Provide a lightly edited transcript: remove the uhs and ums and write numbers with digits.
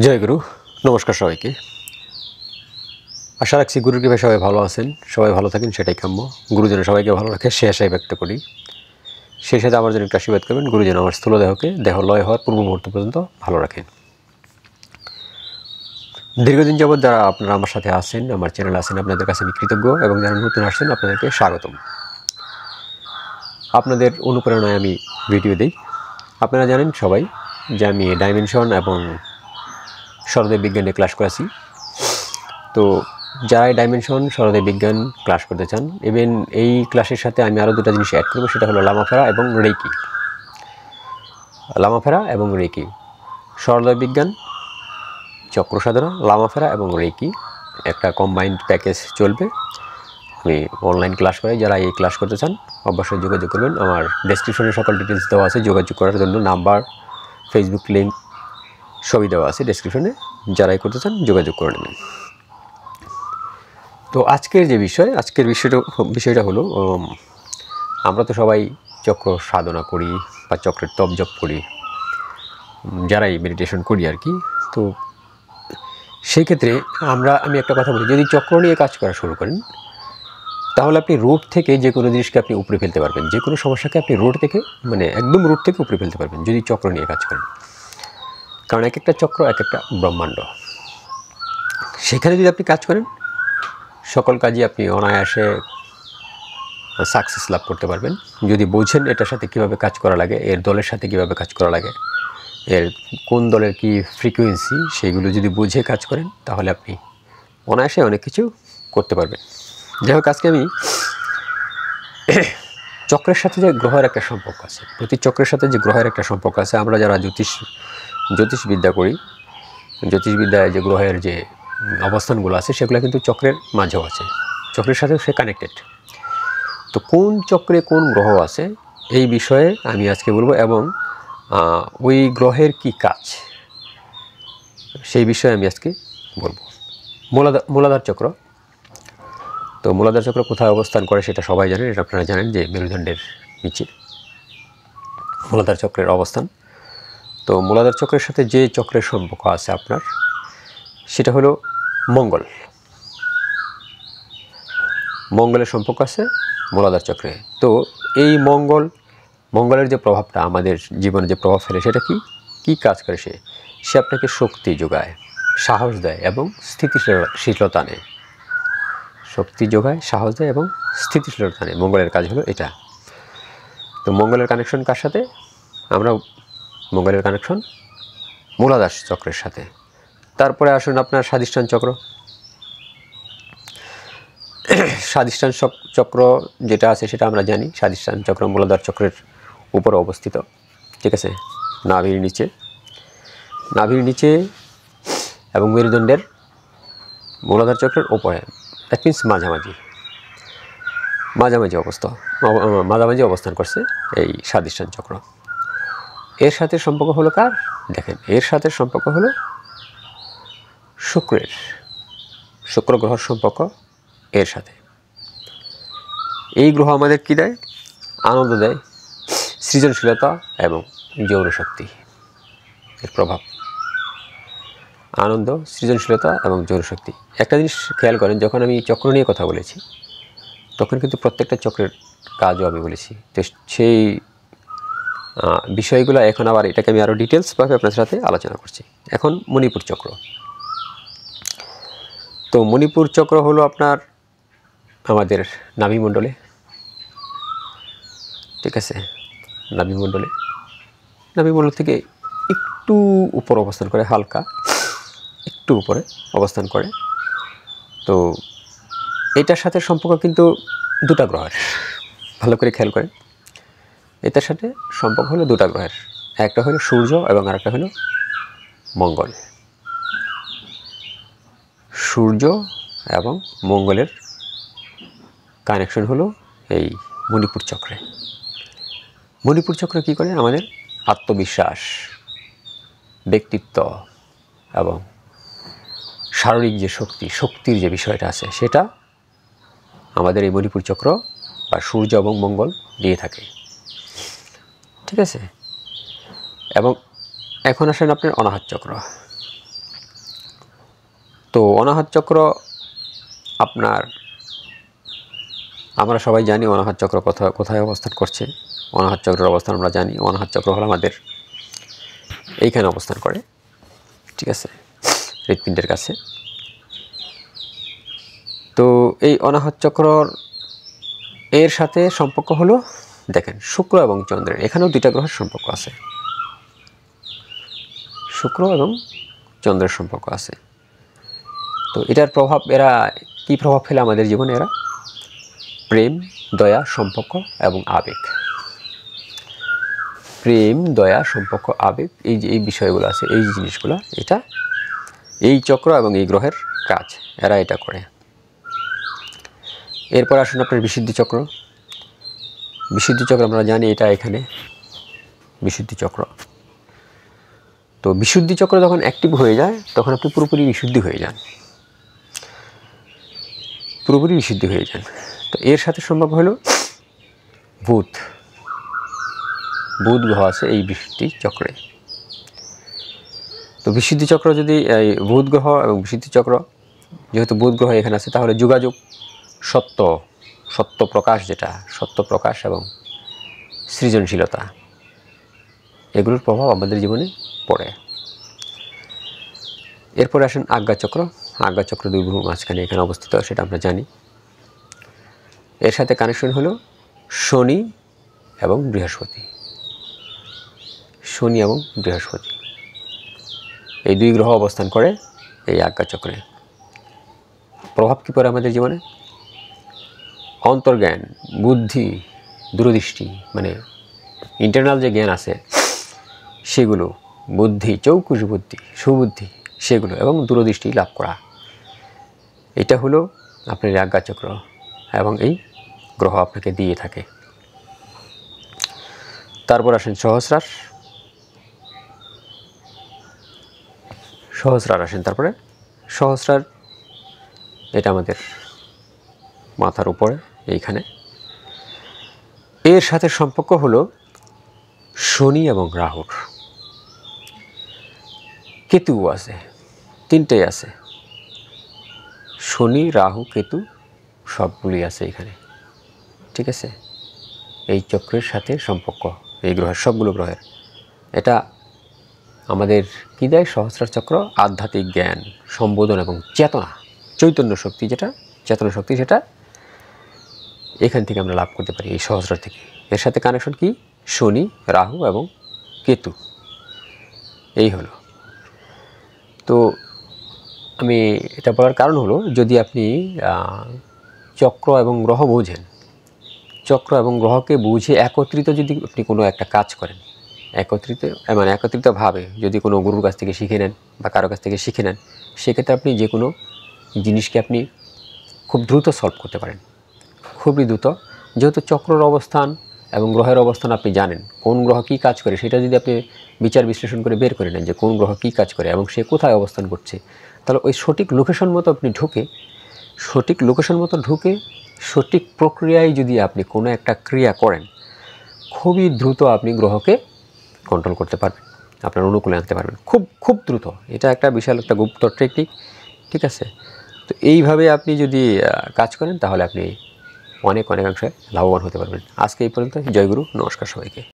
জয় গুরু। নমস্কার সবাইকে। আশা রাখছি গুরুর কৃপায় সবাই ভালো আছেন, সবাই ভালো থাকেন, সেটাই কাম্য। গুরু যেন সবাইকে ভালো রাখে সে আশাই ব্যক্ত করি। সেই সাথে আমার জন্য একটু আশীর্বাদ করবেন, গুরু যেন আমার স্থূল দেহকে দেহ লয় হওয়ার পূর্ব মুহূর্ত পর্যন্ত ভালো রাখেন। দীর্ঘদিন যাবৎ যারা আপনারা আমার সাথে আছেন, আমার চ্যানেলে আছেন, আপনাদের কাছে আমি কৃতজ্ঞ, এবং যারা নতুন আসছেন আপনাদেরকে স্বাগতম। আপনাদের অনুপ্রেরণায় আমি ভিডিও দিই। আপনারা জানেন সবাই যে আমি ডাইমেনশন এবং সরদেব বিজ্ঞানে ক্লাস করেছি। তো যারা ডাইমেনশন সরদেব বিজ্ঞান ক্লাস করতে চান, ইভেন এই ক্লাসের সাথে আমি আরও দুটো জিনিস অ্যাড করবো, সেটা হলো লামাফেরা এবং রেকি। লামাফেরা এবং রেকি, সরদেব বিজ্ঞান, চক্র সাধনা, লামাফেরা এবং রেকি একটা কম্বাইন্ড প্যাকেজ চলবে। আমি অনলাইন ক্লাস করাই, যারা এই ক্লাস করতে চান অবশ্যই যোগাযোগ করবেন। আমার ডেসক্রিপশনে সকল ডিটেলস দেওয়া আছে, যোগাযোগ করার জন্য নাম্বার, ফেসবুক লিঙ্ক সবই দেওয়া আছে ডেসক্রিপশনে। যারাই করতে চান যোগাযোগ করে নেবেন। তো আজকের যে বিষয়টা হলো, আমরা তো সবাই চক্র সাধনা করি বা চক্রের তপ জপ করি, যারাই মেডিটেশন করি আর কি। তো সেই ক্ষেত্রে আমি একটা কথা বলি, যদি চক্র নিয়ে কাজ করা শুরু করেন তাহলে আপনি রুট থেকে যে কোনো জিনিসকে আপনি উপরে ফেলতে পারবেন, যে কোনো সমস্যাকে আপনি রুট থেকে একদম রুট থেকে উপরে ফেলতে পারবেন যদি চক্র নিয়ে কাজ করেন। কারণ এক একটা চক্র এক একটা ব্রহ্মাণ্ড, সেখানে যদি আপনি কাজ করেন সকল কাজই আপনি অনায়াসে সাকসেস লাভ করতে পারবেন। যদি বোঝেন এটার সাথে কীভাবে কাজ করা লাগে, এর দলের সাথে কীভাবে কাজ করা লাগে, এর কোন দলের কি ফ্রিকোয়েন্সি, সেইগুলো যদি বুঝে কাজ করেন তাহলে আপনি অনায়াসে অনেক কিছু করতে পারবেন। যাই হোক, আজকে আমি চক্রের সাথে যে গ্রহের একটা সম্পর্ক আছে, প্রতি চক্রের সাথে যে গ্রহের একটা সম্পর্ক আছে, আমরা যারা জ্যোতিষবিদ্যা করি, জ্যোতিষবিদ্যায় যে গ্রহের যে অবস্থানগুলো আছে সেগুলো কিন্তু চক্রের মাঝেও আছে, চক্রের সাথেও সে কানেক্টেড। তো কোন চক্রে কোন গ্রহ আছে এই বিষয়ে আমি আজকে বলবো, এবং ওই গ্রহের কি কাজ সেই বিষয়ে আমি আজকে বলবো। মূলাধার চক্র। তো মূলাধার চক্র কোথায় অবস্থান করে সেটা সবাই জানেন, এটা আপনারা জানেন যে মেরুদণ্ডের নিচে মূলাধার চক্রের অবস্থান। তো মূলাধার চক্রের সাথে যে চক্রের সম্পর্ক আছে আপনার, সেটা হলো মঙ্গলের সম্পর্ক আছে মূলাধার চক্রে। তো এই মঙ্গলের যে প্রভাবটা আমাদের জীবনে যে প্রভাব ফেলে, সেটা কি কাজ করে? সে আপনাকে শক্তি যোগায়, সাহস দেয় এবং স্থিতিশীলতা আনে। শক্তি যোগায়, সাহস দেয় এবং স্থিতিশীলতা আনে। মঙ্গলের কাজ হলো এটা। তো মঙ্গলের কানেকশন কার সাথে? মঙ্গলের কানেকশন মূলাধার চক্রের সাথে। তারপরে আসুন আপনার স্বাধিষ্ঠান চক্র। স্বাধিষ্ঠান চক্র যেটা আছে সেটা আমরা জানি, স্বাধিষ্ঠান চক্র মূলাধার চক্রের উপরে অবস্থিত, ঠিক আছে, নাভির নিচে এবং মেরুদণ্ডের মূলাধার চক্রের উপরে, দ্যাট মিনস মাঝামাঝি অবস্থান করছে এই স্বাধিষ্ঠান চক্র। এর সাথে সম্পর্ক হলো কার? দেখেন, এর সাথে সম্পর্ক হলো শুক্র গ্রহের সম্পর্ক এর সাথে। এই গ্রহ আমাদের কী দেয়? আনন্দ দেয়, সৃজনশীলতা এবং যৌন শক্তি। এর প্রভাব আনন্দ, সৃজনশীলতা এবং যৌন শক্তি। একটা জিনিস খেয়াল করেন, যখন আমি চক্র নিয়ে কথা বলেছি তখন কিন্তু প্রত্যেকটা চক্রের কাজও আমি বলেছি। তো সেই বিষয়গুলো এখন আবার এটাকে আমি আরও ডিটেলসভাবে আপনাদের সাথে আলোচনা করছি। এখন মণিপুর চক্র। তো মণিপুর চক্র হলো আপনার আমাদের নাভিমণ্ডলে, ঠিক আছে, নাভিমণ্ডল থেকে একটু উপর অবস্থান করে, হালকা একটু উপরে অবস্থান করে। তো এটার সাথে সম্পর্ক কিন্তু দুটা গ্রহের, ভালো করে খেয়াল করেন। এটার সাথে সম্পর্ক হলো দুটা গ্রহের, একটা হলো সূর্য এবং আরেকটা হলো মঙ্গল। সূর্য এবং মঙ্গলের কানেকশন হলো এই মণিপুর চক্রে। মণিপুর চক্র কী করে? আমাদের আত্মবিশ্বাস, ব্যক্তিত্ব এবং শারীরিক যে শক্তির যে বিষয়টা আছে, সেটা আমাদের এই মণিপুর চক্র বা সূর্য এবং মঙ্গল দিয়ে থাকে, ঠিক আছে। এবং এখন আসেন আপনার অনাহত চক্র। তো অনাহত চক্র আপনার, আমরা সবাই জানি অনাহত চক্র কোথায় অবস্থান করছে। অনাহত চক্রের অবস্থান আমরা জানি। অনাহত চক্র হলো আমাদের এইখানে অবস্থান করে, ঠিক আছে, হৃৎপিণ্ডের কাছে। তো এই অনাহত চক্রর এর সাথে সম্পর্ক হলো, দেখেন, শুক্র এবং চন্দ্রের, এখানেও দুইটা গ্রহের সম্পর্ক আছে, শুক্র এবং চন্দ্রের সম্পর্ক আছে। তো এটার প্রভাব, এরা কি প্রভাব ফেলে আমাদের জীবনে? এরা প্রেম, দয়া, সম্পর্ক এবং আবেগ, প্রেম, দয়া, সম্পর্ক, আবেগ, এই যে এই বিষয়গুলো আছে, এই জিনিসগুলো, এটা এই চক্র এবং এই গ্রহের কাজ, এরা এটা করে। এরপর আসুন আপনার বিশুদ্ধি চক্র। বিশুদ্ধি চক্র আমরা জানি এটা এখানে বিশুদ্ধি চক্র। তো বিশুদ্ধি চক্র যখন অ্যাক্টিভ হয়ে যায় তখন আপনি পুরোপুরি বিশুদ্ধি হয়ে যান, পুরোপুরি বিশুদ্ধি হয়ে যান। তো এর সাথে সম্ভব হলো বুধ, বুধ গ্রহ আছে এই বিশুদ্ধি চক্রে। তো বিশুদ্ধি চক্র যদি এই বুধ গ্রহ এবং বিশুদ্ধি চক্র, যেহেতু বুধ গ্রহ এখানে আছে, তাহলে যোগাযোগ, সত্য, সত্য প্রকাশ, যেটা সত্য প্রকাশ এবং সৃজনশীলতা, এগুলোর প্রভাব আমাদের জীবনে পড়ে। এরপরে আসেন আজ্ঞাচক্র। আজ্ঞাচক্র দুই গ্রহ মাঝখানে এখানে অবস্থিত, সেটা আমরা জানি। এর সাথে কানেকশন হলো শনি এবং বৃহস্পতি, শনি এবং বৃহস্পতি, এই দুই গ্রহ অবস্থান করে এই আজ্ঞাচক্রে। প্রভাব কী পড়ে আমাদের জীবনে? অন্তর্জ্ঞান, বুদ্ধি, দূরদৃষ্টি, মানে ইন্টারনাল যে জ্ঞান আছে সেগুলো, বুদ্ধি, চৌকুশ বুদ্ধি, সুবুদ্ধি, সেগুলো এবং দূরদৃষ্টি লাভ করা, এটা হলো আপনার আজ্ঞাচক্র এবং এই গ্রহ আপনাকে দিয়ে থাকে। তারপর আসেন সহস্রার। সহস্রার আসেন, তারপরে সহস্রার, এটা আমাদের মাথার উপরে এইখানে। এর সাথে সম্পর্ক হলো শনি এবং রাহুর। কেতু আছে, তিনটেই আছে, শনি, রাহু, কেতু, সবগুলি আছে এখানে, ঠিক আছে। এই চক্রের সাথে সম্পর্ক এই গ্রহের, সবগুলো গ্রহের। এটা আমাদের কী দেয়? সহস্রার চক্র আধ্যাত্মিক জ্ঞান, সম্বোধন এবং চেতনা, চৈতন্য শক্তি, যেটা চেতনা শক্তি, সেটা এখান থেকে আমরা লাভ করতে পারি, এই সহস্রার থেকে। এর সাথে কানেকশন কি? শনি, রাহু এবং কেতু, এই হলো। তো আমি এটা বলার কারণ হলো, যদি আপনি চক্র এবং গ্রহ বোঝেন, চক্র এবং গ্রহকে বুঝে একত্রিত যদি আপনি কোনো একটা কাজ করেন, একত্রিতভাবে যদি কোনো গুরুর কাছ থেকে শিখে নেন বা কারো কাছ থেকে শিখে নেন, সেক্ষেত্রে আপনি যে কোনো জিনিসকে আপনি খুব দ্রুত সলভ করতে পারেন, খুবই দ্রুত। যেহেতু চক্রের অবস্থান এবং গ্রহের অবস্থান আপনি জানেন, কোন গ্রহ কী কাজ করে, সেটা যদি আপনি বিচার বিশ্লেষণ করে বের করে নেন যে কোন গ্রহ কী কাজ করে এবং সে কোথায় অবস্থান করছে, তাহলে ওই সঠিক লোকেশন মতো আপনি ঢুকে সঠিক প্রক্রিয়ায় যদি আপনি কোনো একটা ক্রিয়া করেন, খুবই দ্রুত আপনি গ্রহকে কন্ট্রোল করতে পারবেন, আপনার অনুকূলে আনতে পারবেন, খুব দ্রুত। এটা একটা বিশাল একটা গুপ্ত টেকনিক, ঠিক আছে। তো এইভাবে আপনি যদি কাজ করেন তাহলে আপনি অনেকাংশে লাভবান হতে পারবেন। আজকে এই পর্যন্ত। জয় গুরু, নমস্কার সবাইকে।